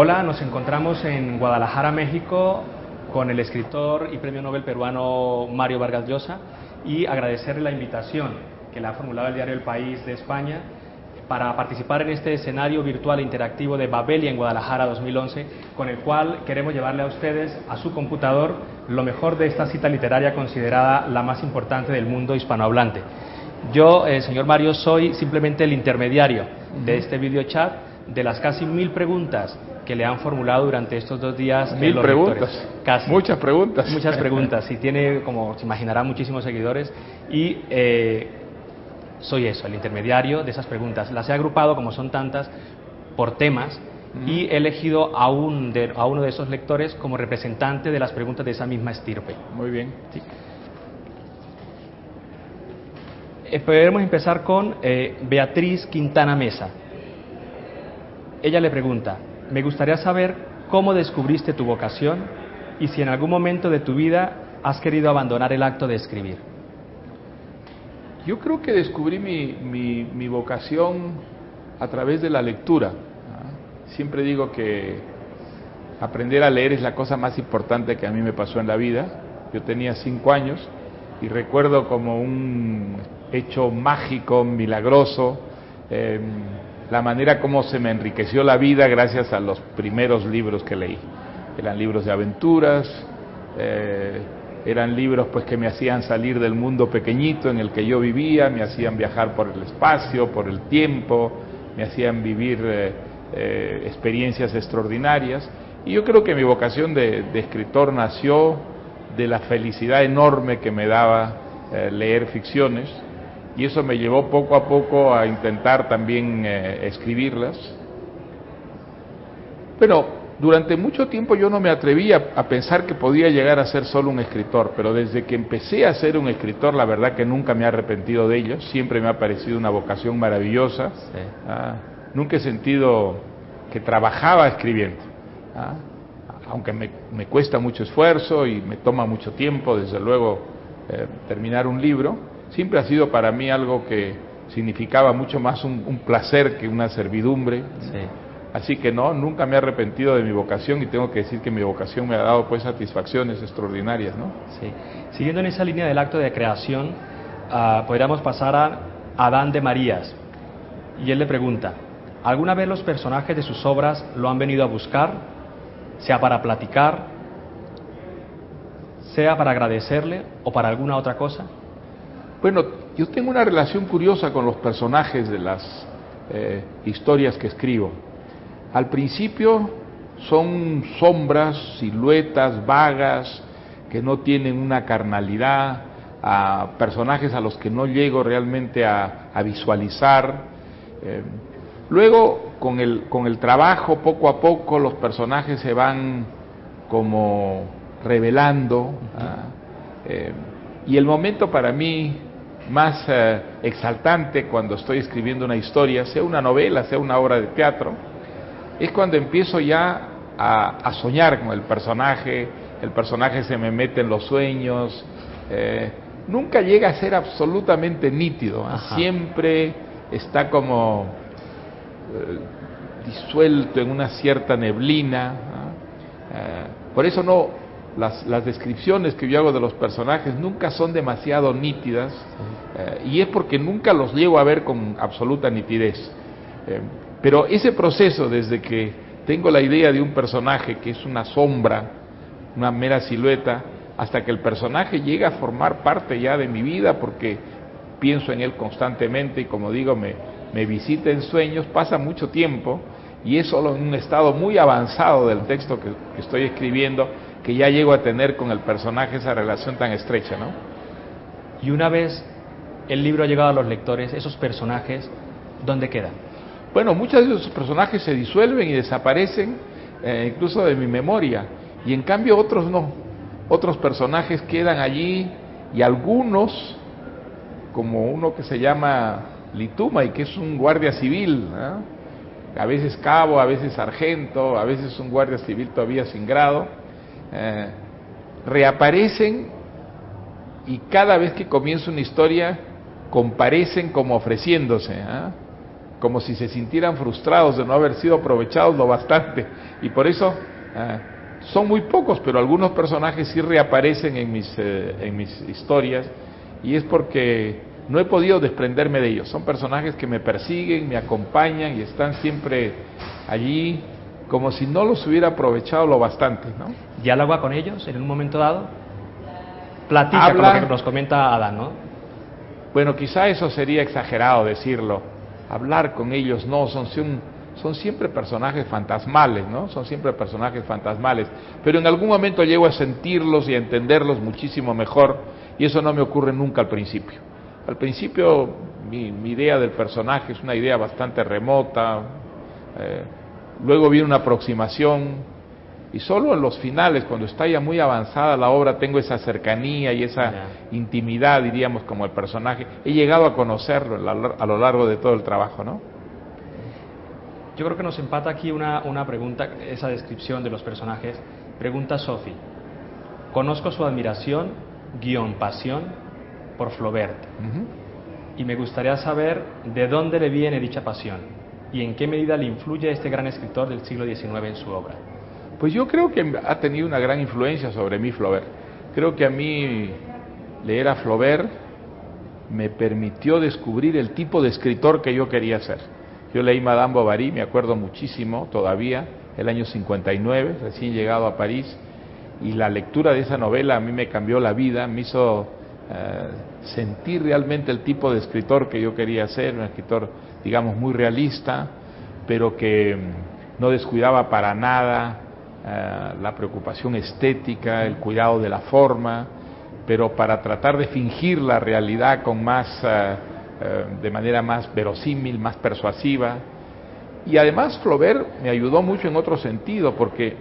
Hola, nos encontramos en Guadalajara, México, con el escritor y premio Nobel peruano Mario Vargas Llosa, y agradecerle la invitación que le ha formulado el diario El País de España para participar en este escenario virtual e interactivo de Babelia en Guadalajara 2011, con el cual queremos llevarle a ustedes, a su computador, lo mejor de esta cita literaria considerada la más importante del mundo hispanohablante. Yo, señor Mario, soy simplemente el intermediario de este videochat, de las casi 1000 preguntas que le han formulado durante estos 2 días. 1000 preguntas, casi. Muchas preguntas. Muchas preguntas, y tiene, como se imaginará, muchísimos seguidores, y soy eso, el intermediario de esas preguntas. Las he agrupado, como son tantas, por temas, y he elegido a uno de esos lectores como representante de las preguntas de esa misma estirpe. Muy bien. Sí. Podemos empezar con Beatriz Quintana Mesa. Ella le pregunta: me gustaría saber cómo descubriste tu vocación y si en algún momento de tu vida has querido abandonar el acto de escribir. Yo creo que descubrí mi vocación a través de la lectura. Siempre digo que aprender a leer es la cosa más importante que a mí me pasó en la vida. Yo tenía 5 años y recuerdo como un hecho mágico, milagroso, la manera como se me enriqueció la vida gracias a los primeros libros que leí. Eran libros de aventuras, eran libros pues que me hacían salir del mundo pequeñito en el que yo vivía, me hacían viajar por el espacio, por el tiempo, me hacían vivir experiencias extraordinarias. Y yo creo que mi vocación de escritor nació de la felicidad enorme que me daba leer ficciones, y eso me llevó poco a poco a intentar también escribirlas. Pero durante mucho tiempo yo no me atrevía a pensar que podía llegar a ser solo un escritor, pero desde que empecé a ser un escritor, la verdad que nunca me he arrepentido de ello. Siempre me ha parecido una vocación maravillosa. Sí. Nunca he sentido que trabajaba escribiendo, aunque me cuesta mucho esfuerzo y me toma mucho tiempo, desde luego, terminar un libro. Siempre ha sido para mí algo que significaba mucho más un placer que una servidumbre. Sí. Así que no, nunca me he arrepentido de mi vocación, y tengo que decir que mi vocación me ha dado pues satisfacciones extraordinarias, ¿no? Sí. Siguiendo en esa línea del acto de creación, podríamos pasar a Adán de Marías, y él le pregunta: ¿alguna vez los personajes de sus obras lo han venido a buscar, sea para platicar, sea para agradecerle o para alguna otra cosa? Bueno, yo tengo una relación curiosa con los personajes de las historias que escribo. Al principio son sombras, siluetas vagas, que no tienen una carnalidad, a personajes a los que no llego realmente a visualizar. Luego, con el trabajo, poco a poco, los personajes se van como revelando. Y el momento para mí más exaltante cuando estoy escribiendo una historia, sea una novela, sea una obra de teatro, es cuando empiezo ya a soñar con el personaje se me mete en los sueños. Nunca llega a ser absolutamente nítido, siempre está como disuelto en una cierta neblina. Por eso las descripciones que yo hago de los personajes nunca son demasiado nítidas, y es porque nunca los llego a ver con absoluta nitidez. Pero ese proceso, desde que tengo la idea de un personaje que es una sombra, una mera silueta, hasta que el personaje llega a formar parte ya de mi vida, porque pienso en él constantemente y, como digo, me visita en sueños, pasa mucho tiempo, y es solo en un estado muy avanzado del texto que estoy escribiendo que ya llego a tener con el personaje esa relación tan estrecha, ¿no? Y una vez el libro ha llegado a los lectores, esos personajes, ¿dónde quedan? Bueno, muchos de esos personajes se disuelven y desaparecen, incluso de mi memoria, y en cambio otros no. Otros personajes quedan allí, y algunos, como uno que se llama Lituma, y que es un guardia civil, a veces cabo, a veces sargento, a veces un guardia civil todavía sin grado, reaparecen, y cada vez que comienza una historia comparecen como ofreciéndose, como si se sintieran frustrados de no haber sido aprovechados lo bastante. Y por eso son muy pocos, pero algunos personajes sí reaparecen en mis historias, y es porque no he podido desprenderme de ellos. Son personajes que me persiguen, me acompañan y están siempre allí, como si no los hubiera aprovechado lo bastante, ¿no? ¿Dialoga con ellos en un momento dado? Platica con lo que nos comenta Adán, ¿no? Bueno, quizá eso sería exagerado decirlo. Hablar con ellos no, son siempre personajes fantasmales, ¿no? Son siempre personajes fantasmales. Pero en algún momento llego a sentirlos y a entenderlos muchísimo mejor, y eso no me ocurre nunca al principio. Al principio mi idea del personaje es una idea bastante remota, luego viene una aproximación, y solo en los finales, cuando está ya muy avanzada la obra, tengo esa cercanía y esa intimidad, diríamos, como el personaje. He llegado a conocerlo a lo largo de todo el trabajo, ¿no? Yo creo que nos empata aquí una pregunta, esa descripción de los personajes. Pregunta Sofi: conozco su admiración, pasión, por Flaubert. Y me gustaría saber de dónde le viene dicha pasión y en qué medida le influye este gran escritor del siglo XIX en su obra. Pues yo creo que ha tenido una gran influencia sobre mí Flaubert. Creo que a mí leer a Flaubert me permitió descubrir el tipo de escritor que yo quería ser. Yo leí Madame Bovary, me acuerdo muchísimo todavía, el año 59, recién llegado a París, y la lectura de esa novela a mí me cambió la vida, me hizo sentir realmente el tipo de escritor que yo quería ser, un escritor, digamos, muy realista, pero que no descuidaba para nada la preocupación estética, el cuidado de la forma, pero para tratar de fingir la realidad con de manera más verosímil, más persuasiva. Y además Flaubert me ayudó mucho en otro sentido, porque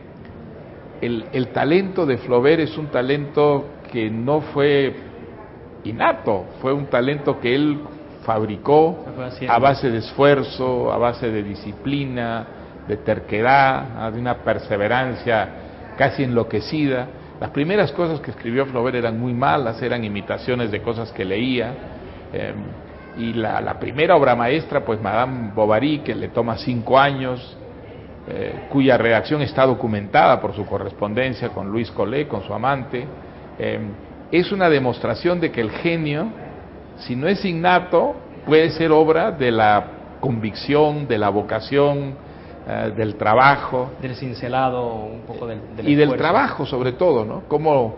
el talento de Flaubert es un talento que no fue innato, fue un talento que él fabricó a base de esfuerzo, a base de disciplina, de terquedad, de una perseverancia casi enloquecida. Las primeras cosas que escribió Flaubert eran muy malas, eran imitaciones de cosas que leía, y la primera obra maestra, pues Madame Bovary, que le toma 5 años, cuya redacción está documentada por su correspondencia con Louise Collet, con su amante, es una demostración de que el genio, si no es innato, puede ser obra de la convicción, de la vocación, del trabajo, del cincelado, un poco del y del trabajo sobre todo, ¿no? Como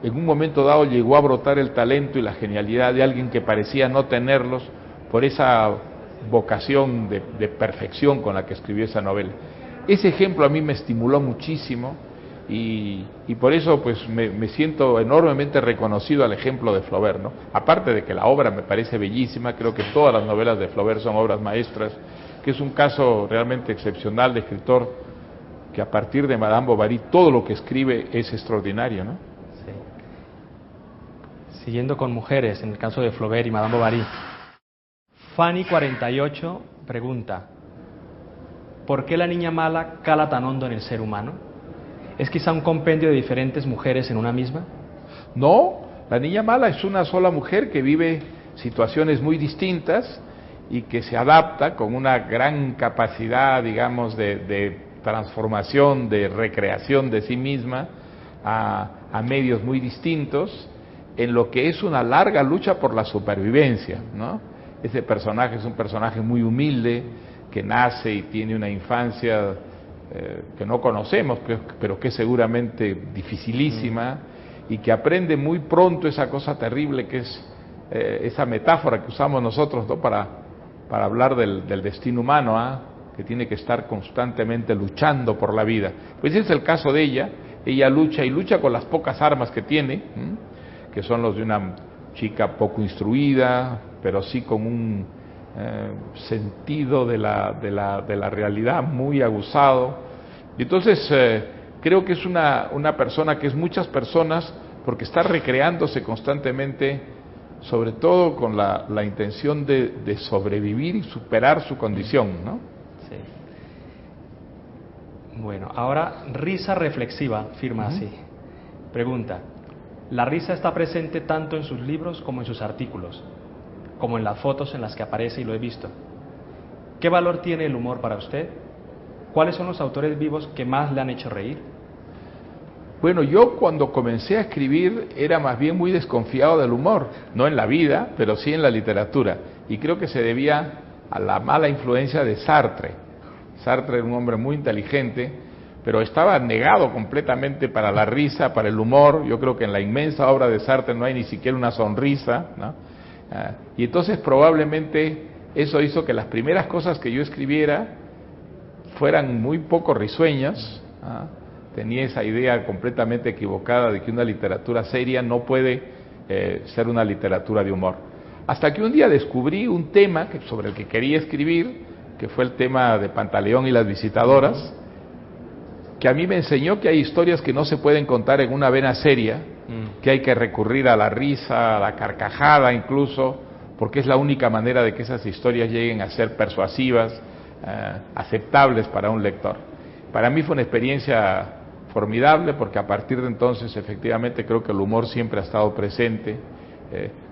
en un momento dado llegó a brotar el talento y la genialidad de alguien que parecía no tenerlos por esa vocación de perfección con la que escribió esa novela. Ese ejemplo a mí me estimuló muchísimo, y por eso pues me siento enormemente reconocido al ejemplo de Flaubert, ¿no? Aparte de que la obra me parece bellísima, creo que todas las novelas de Flaubert son obras maestras, que es un caso realmente excepcional de escritor, que a partir de Madame Bovary todo lo que escribe es extraordinario, ¿no? Sí. Siguiendo con mujeres, en el caso de Flaubert y Madame Bovary, Fanny48 pregunta: ¿por qué la niña mala cala tan hondo en el ser humano? ¿Es quizá un compendio de diferentes mujeres en una misma? No, la niña mala es una sola mujer que vive situaciones muy distintas y que se adapta con una gran capacidad, digamos, de transformación, de recreación de sí misma a medios muy distintos, en lo que es una larga lucha por la supervivencia, ¿no? Ese personaje es un personaje muy humilde, que nace y tiene una infancia que no conocemos, pero que es seguramente dificilísima, y que aprende muy pronto esa cosa terrible que es esa metáfora que usamos nosotros, ¿no? para hablar del destino humano, que tiene que estar constantemente luchando por la vida. Pues ese es el caso de ella. Ella lucha, y lucha con las pocas armas que tiene, que son los de una chica poco instruida, pero sí con un sentido de la realidad muy aguzado. Y entonces creo que es una persona que es muchas personas, porque está recreándose constantemente, sobre todo con la intención de sobrevivir y superar su condición, ¿no? Sí. Bueno, ahora risa reflexiva, firma así. Pregunta: ¿la risa está presente tanto en sus libros como en sus artículos, como en las fotos en las que aparece y lo he visto? ¿Qué valor tiene el humor para usted? ¿Cuáles son los autores vivos que más le han hecho reír? Bueno, yo cuando comencé a escribir era más bien muy desconfiado del humor, no en la vida, pero sí en la literatura. Y creo que se debía a la mala influencia de Sartre. Sartre era un hombre muy inteligente, pero estaba negado completamente para la risa, para el humor. Yo creo que en la inmensa obra de Sartre no hay ni siquiera una sonrisa, ¿no? Y entonces probablemente eso hizo que las primeras cosas que yo escribiera fueran muy poco risueñas. Tenía esa idea completamente equivocada de que una literatura seria no puede ser una literatura de humor. Hasta que un día descubrí un tema sobre el que quería escribir, que fue el tema de Pantaleón y las visitadoras, que a mí me enseñó que hay historias que no se pueden contar en una vena seria, que hay que recurrir a la risa, a la carcajada incluso, porque es la única manera de que esas historias lleguen a ser persuasivas, aceptables para un lector. Para mí fue una experiencia formidable, porque a partir de entonces efectivamente creo que el humor siempre ha estado presente.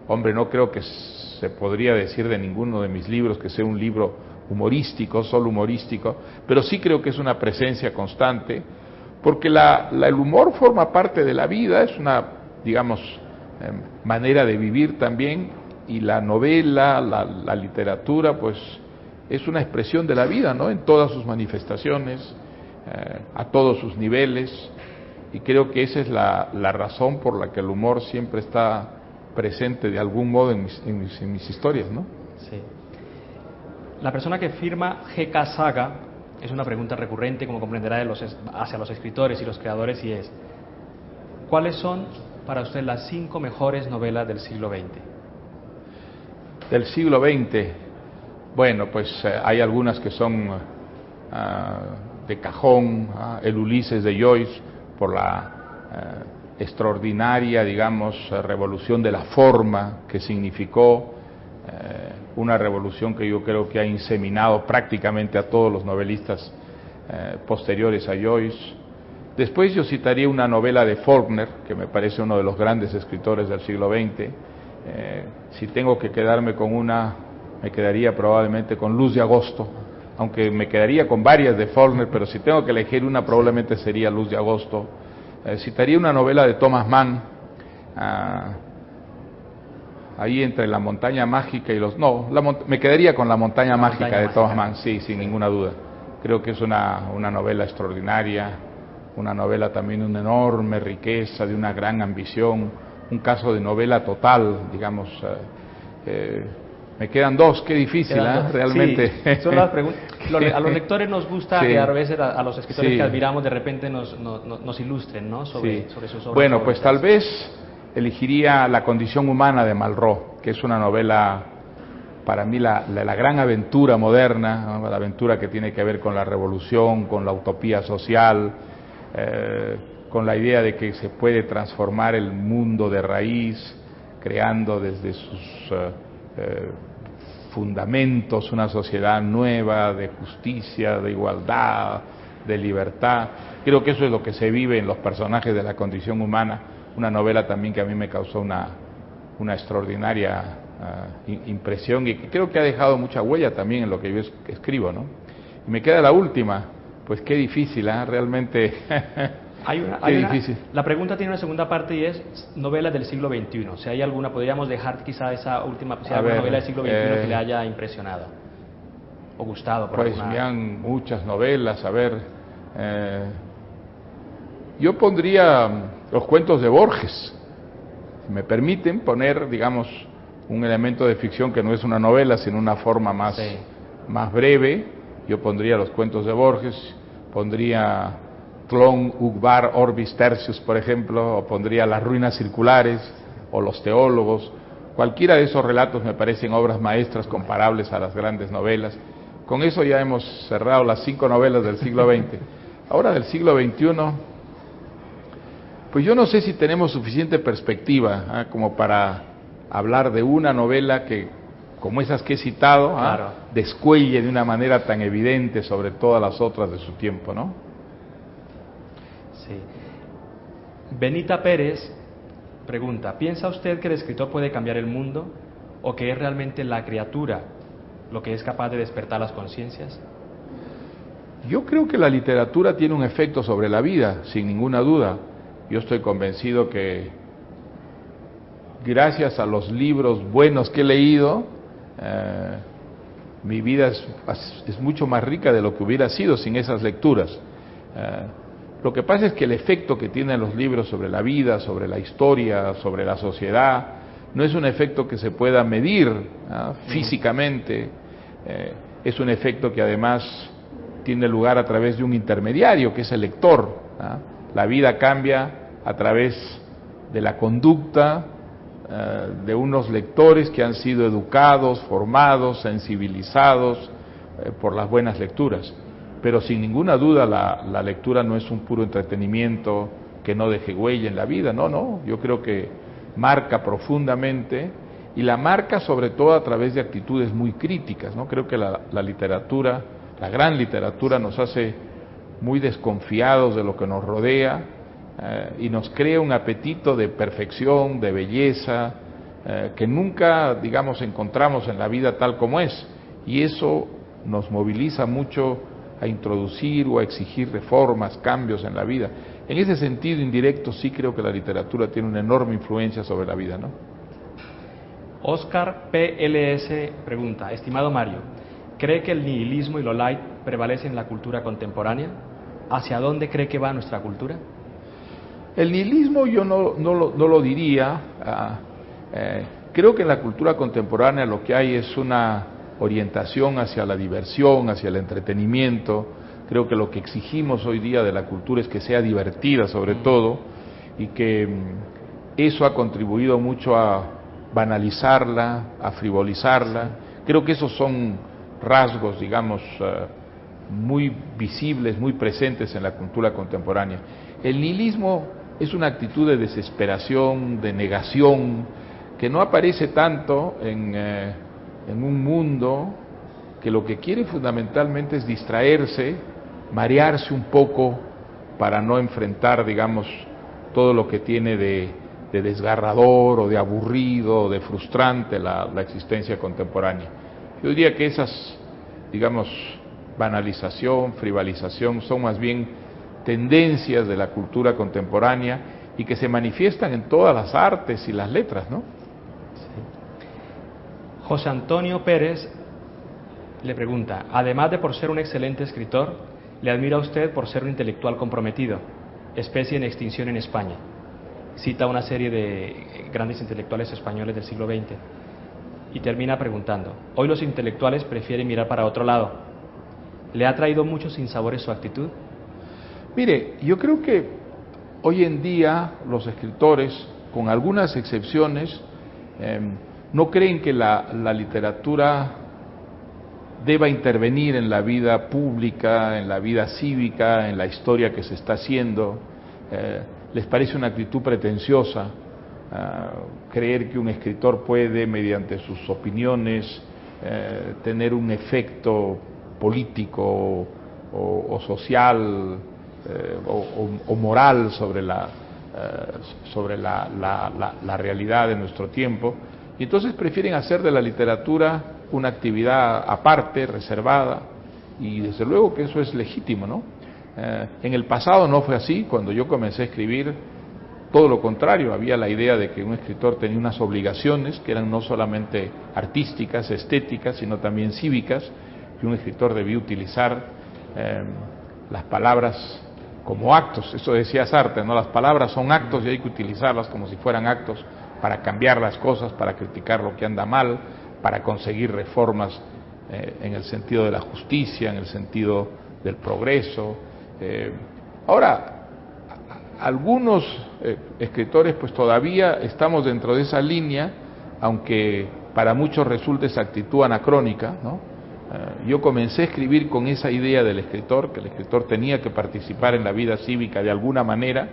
Hombre, no creo que se podría decir de ninguno de mis libros que sea un libro humorístico, solo humorístico, pero sí creo que es una presencia constante, porque el humor forma parte de la vida, es una, digamos, manera de vivir también, y la novela, la literatura, pues es una expresión de la vida, ¿no? En todas sus manifestaciones, a todos sus niveles, y creo que esa es la razón por la que el humor siempre está presente de algún modo en mis historias, ¿no? Sí. La persona que firma GK Saga es una pregunta recurrente, como comprenderá, hacia los escritores y los creadores, y es: ¿cuáles son para usted las 5 mejores novelas del siglo XX? Del siglo XX, bueno, pues hay algunas que son de cajón, el Ulises de Joyce, por la extraordinaria, digamos, revolución de la forma que significó, una revolución que yo creo que ha inseminado prácticamente a todos los novelistas posteriores a Joyce. Después yo citaría una novela de Faulkner, que me parece uno de los grandes escritores del siglo XX. Si tengo que quedarme con una, me quedaría probablemente con Luz de Agosto, aunque me quedaría con varias de Faulkner, pero si tengo que elegir una, probablemente sería Luz de Agosto. Citaría una novela de Thomas Mann, ahí entre La montaña mágica y los... No, me quedaría con La montaña mágica de Thomas Mann, sí, sin ninguna duda. Creo que es una novela extraordinaria, una novela también de una enorme riqueza, de una gran ambición, un caso de novela total, digamos. Me quedan 2, qué difícil, realmente. Sí, son las preguntas. A los lectores nos gusta que a veces a los escritores que admiramos de repente nos ilustren, ¿no? sobre sus obras. Bueno, pues tal vez elegiría La condición humana de Malraux, que es una novela, para mí, la gran aventura moderna, ¿no? La aventura que tiene que ver con la revolución, con la utopía social, con la idea de que se puede transformar el mundo de raíz, creando desde sus fundamentos una sociedad nueva, de justicia, de igualdad, de libertad. Creo que eso es lo que se vive en los personajes de La condición humana, una novela también que a mí me causó una extraordinaria impresión, y que creo que ha dejado mucha huella también en lo que yo escribo, ¿no? Y me queda la última, pues qué difícil, realmente. Difícil. La pregunta tiene una segunda parte, y es novelas del siglo XXI. Si hay alguna, podríamos dejar quizá esa última, si hay alguna novela del siglo XXI que le haya impresionado o gustado. Pues me han muchas novelas, yo pondría los cuentos de Borges, si me permiten poner, digamos, un elemento de ficción que no es una novela, sino una forma más breve. Yo pondría los cuentos de Borges, pondría Clon Ugbar Orbis Tertius, por ejemplo, o pondría Las ruinas circulares o Los teólogos. Cualquiera de esos relatos me parecen obras maestras comparables a las grandes novelas. Con eso ya hemos cerrado las 5 novelas del siglo XX. Ahora del siglo XXI, pues yo no sé si tenemos suficiente perspectiva como para hablar de una novela que, como esas que he citado, descuelle de una manera tan evidente sobre todas las otras de su tiempo, ¿no? Sí. Benita Pérez pregunta: ¿piensa usted que el escritor puede cambiar el mundo, o que es realmente la criatura lo que es capaz de despertar las conciencias? Yo creo que la literatura tiene un efecto sobre la vida, sin ninguna duda. Yo estoy convencido que gracias a los libros buenos que he leído, mi vida es mucho más rica de lo que hubiera sido sin esas lecturas. Lo que pasa es que el efecto que tienen los libros sobre la vida, sobre la historia, sobre la sociedad, no es un efecto que se pueda medir físicamente, es un efecto que además tiene lugar a través de un intermediario, que es el lector. La vida cambia a través de la conducta de unos lectores que han sido educados, formados, sensibilizados por las buenas lecturas. Pero sin ninguna duda la lectura no es un puro entretenimiento que no deje huella en la vida, no, yo creo que marca profundamente, y la marca sobre todo a través de actitudes muy críticas, ¿no? Creo que la literatura, la gran literatura, nos hace muy desconfiados de lo que nos rodea, y nos crea un apetito de perfección, de belleza, que nunca, digamos, encontramos en la vida tal como es, y eso nos moviliza mucho a introducir o a exigir reformas, cambios en la vida. En ese sentido indirecto sí creo que la literatura tiene una enorme influencia sobre la vida, ¿no? Oscar PLS pregunta: estimado Mario, ¿cree que el nihilismo y lo light prevalecen en la cultura contemporánea? ¿Hacia dónde cree que va nuestra cultura? El nihilismo yo no lo diría. Creo que en la cultura contemporánea lo que hay es una orientación hacia la diversión, hacia el entretenimiento. Creo que lo que exigimos hoy día de la cultura es que sea divertida sobre todo, y que eso ha contribuido mucho a banalizarla, a frivolizarla. Creo que esos son rasgos, digamos, muy visibles, muy presentes en la cultura contemporánea. El nihilismo es una actitud de desesperación, de negación, que no aparece tanto en un mundo que lo que quiere fundamentalmente es distraerse, marearse un poco para no enfrentar, digamos, todo lo que tiene de desgarrador o de aburrido o de frustrante la existencia contemporánea. Yo diría que esas, digamos, banalización, frivolización, son más bien tendencias de la cultura contemporánea y que se manifiestan en todas las artes y las letras, ¿no? José Antonio Pérez le pregunta: además de por ser un excelente escritor, le admira a usted por ser un intelectual comprometido, especie en extinción en España. Cita una serie de grandes intelectuales españoles del siglo XX y termina preguntando: hoy los intelectuales prefieren mirar para otro lado. ¿Le ha traído muchos sinsabores su actitud? Mire, yo creo que hoy en día los escritores, con algunas excepciones, no creen que la literatura deba intervenir en la vida pública, en la vida cívica, en la historia que se está haciendo. Les parece una actitud pretenciosa creer que un escritor puede, mediante sus opiniones, tener un efecto político o social o moral sobre la realidad de nuestro tiempo, y entonces prefieren hacer de la literatura una actividad aparte, reservada, y desde luego que eso es legítimo, ¿no? En el pasado no fue así. Cuando yo comencé a escribir, todo lo contrario, había la idea de que un escritor tenía unas obligaciones que eran no solamente artísticas, estéticas, sino también cívicas, que un escritor debía utilizar las palabras como actos. Eso decía Sartre, ¿no? Las palabras son actos y hay que utilizarlas como si fueran actos para cambiar las cosas, para criticar lo que anda mal, para conseguir reformas en el sentido de la justicia, en el sentido del progreso. Ahora, algunos escritores pues todavía estamos dentro de esa línea, aunque para muchos resulta esa actitud anacrónica, ¿no? Yo comencé a escribir con esa idea del escritor, que el escritor tenía que participar en la vida cívica de alguna manera.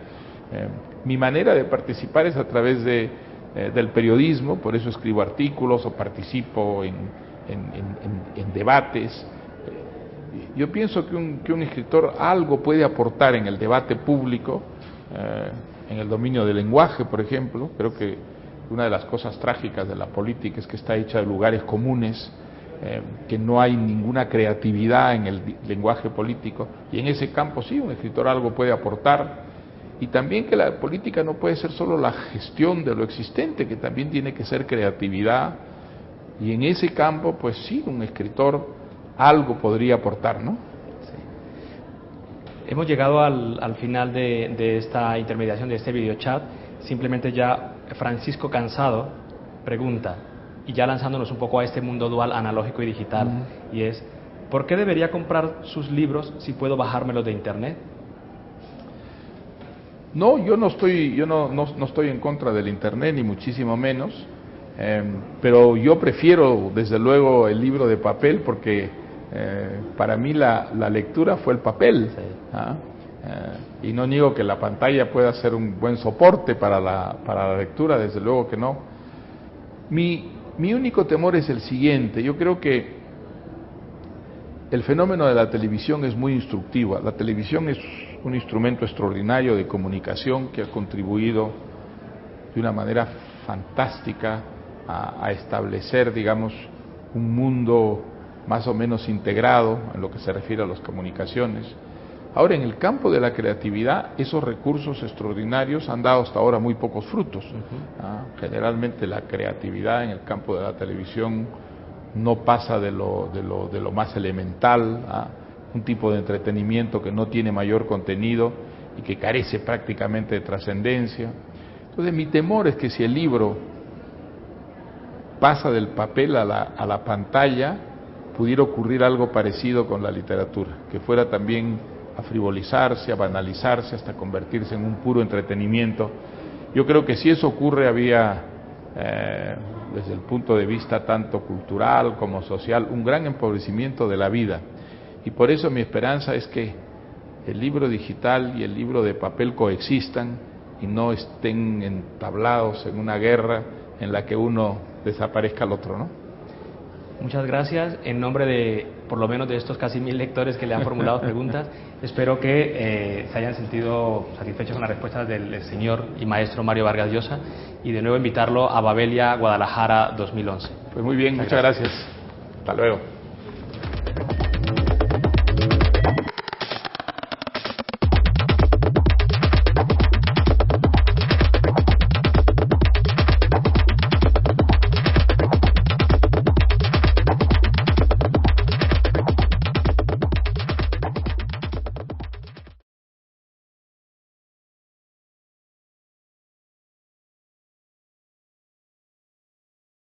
Mi manera de participar es a través del periodismo, por eso escribo artículos o participo en debates. Yo pienso que un escritor algo puede aportar en el debate público, en el dominio del lenguaje, por ejemplo. Creo que una de las cosas trágicas de la política es que está hecha de lugares comunes que no hay ninguna creatividad en el lenguaje político, y en ese campo sí, un escritor algo puede aportar, y también que la política no puede ser solo la gestión de lo existente, que también tiene que ser creatividad, y en ese campo pues sí, un escritor algo podría aportar, ¿no? Hemos llegado al final de esta intermediación, de este videochat. Simplemente ya Francisco Cansado pregunta, y ya lanzándonos un poco a este mundo dual analógico y digital, y es, ¿por qué debería comprar sus libros si puedo bajármelos de internet? No, yo no estoy en contra del internet, ni muchísimo menos, pero yo prefiero desde luego el libro de papel, porque para mí la lectura fue el papel, Sí. Y no niego que la pantalla pueda ser un buen soporte para la lectura, desde luego que no. Mi único temor es el siguiente: yo creo que el fenómeno de la televisión es muy instructivo. La televisión es un instrumento extraordinario de comunicación que ha contribuido de una manera fantástica a establecer, digamos, un mundo más o menos integrado en lo que se refiere a las comunicaciones. Ahora, en el campo de la creatividad, esos recursos extraordinarios han dado hasta ahora muy pocos frutos. Generalmente la creatividad en el campo de la televisión no pasa de lo más elemental, un tipo de entretenimiento que no tiene mayor contenido y que carece prácticamente de trascendencia. Entonces mi temor es que si el libro pasa del papel a la pantalla, pudiera ocurrir algo parecido con la literatura, que fuera también a frivolizarse, a banalizarse, hasta convertirse en un puro entretenimiento. Yo creo que si eso ocurre, había, desde el punto de vista tanto cultural como social, un gran empobrecimiento de la vida. Y por eso mi esperanza es que el libro digital y el libro de papel coexistan y no estén entablados en una guerra en la que uno desaparezca al otro, ¿no? Muchas gracias. En nombre de, por lo menos, de estos casi 1000 lectores que le han formulado preguntas, espero que se hayan sentido satisfechos con las respuestas del señor y maestro Mario Vargas Llosa, y de nuevo invitarlo a Babelia, Guadalajara 2011. Pues muy bien, muchas gracias. Hasta luego.